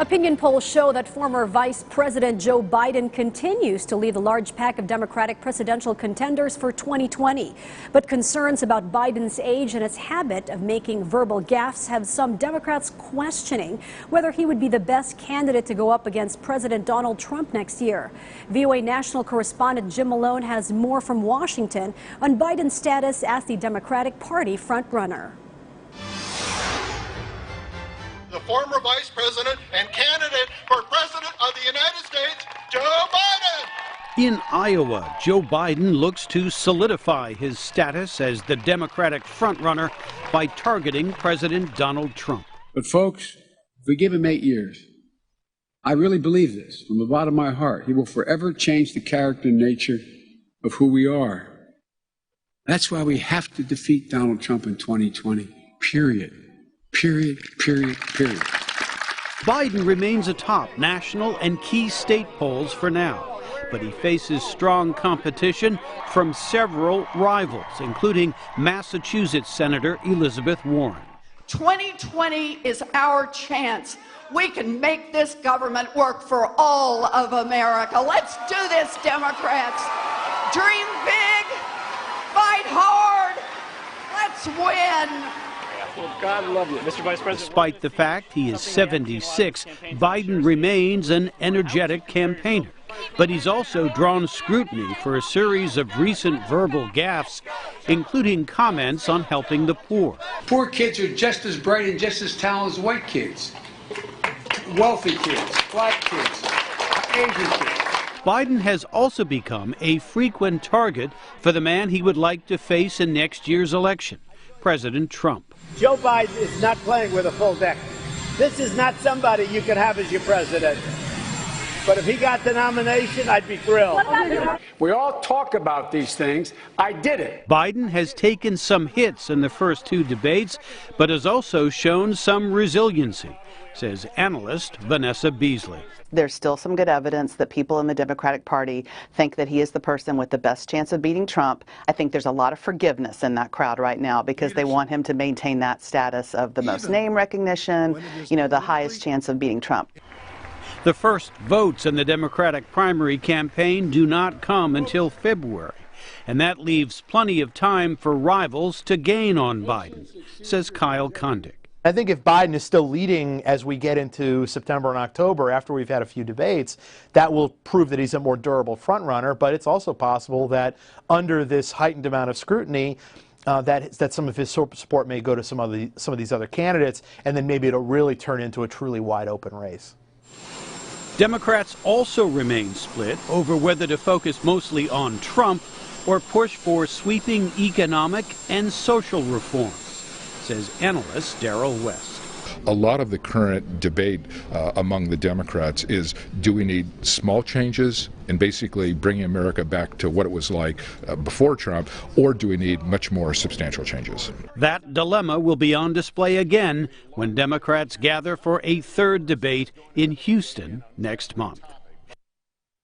Opinion polls show that former Vice President Joe Biden continues to lead the large pack of Democratic presidential contenders for 2020. But concerns about Biden's age and his habit of making verbal gaffes have some Democrats questioning whether he would be the best candidate to go up against President Donald Trump next year. VOA national correspondent Jim Malone has more from Washington on Biden's status as the Democratic Party frontrunner. The former Vice President and candidate for President of the United States, Joe Biden. In Iowa, Joe Biden looks to solidify his status as the Democratic frontrunner by targeting President Donald Trump. But folks, if we give him 8 years, I really believe this from the bottom of my heart. He will forever change the character and nature of who we are. That's why we have to defeat Donald Trump in 2020, period. Period. Biden remains atop national and key state polls for now, but he faces strong competition from several rivals, including Massachusetts Senator Elizabeth Warren. 2020 is our chance. We can make this government work for all of America. Let's do this, Democrats. Dream big, fight hard, let's win. Well, God love you, Mr. Vice President. Despite the fact he is 76, Biden remains an energetic campaigner. But he's also drawn scrutiny for a series of recent verbal gaffes, including comments on helping the poor. Poor kids are just as bright and just as talented as white kids. Wealthy kids, black kids, Asian kids. Biden has also become a frequent target for the man he would like to face in next year's election, President Trump. Joe Biden is not playing with a full deck. This is not somebody you could have as your president. But if he got the nomination, I'd be thrilled. We all talk about these things. I did it. Biden has taken some hits in the first two debates, but has also shown some resiliency, says analyst Vanessa Beasley. There's still some good evidence that people in the Democratic Party think that he is the person with the best chance of beating Trump. I think there's a lot of forgiveness in that crowd right now because they want him to maintain that status of the most name recognition, the highest chance of beating Trump. The first votes in the Democratic primary campaign do not come until February, and that leaves plenty of time for rivals to gain on Biden, says Kyle Kondik. I think if Biden is still leading as we get into September and October, after we've had a few debates, that will prove that he's a more durable frontrunner. But it's also possible that under this heightened amount of scrutiny, that some of his support may go to some of these other candidates, and then maybe it'll really turn into a truly wide open race. Democrats also remain split over whether to focus mostly on Trump or push for sweeping economic and social reforms, says analyst Darrell West. A lot of the current debate among the Democrats is, do we need small changes and basically bringing America back to what it was like before Trump, or do we need much more substantial changes? That dilemma will be on display again when Democrats gather for a third debate in Houston next month.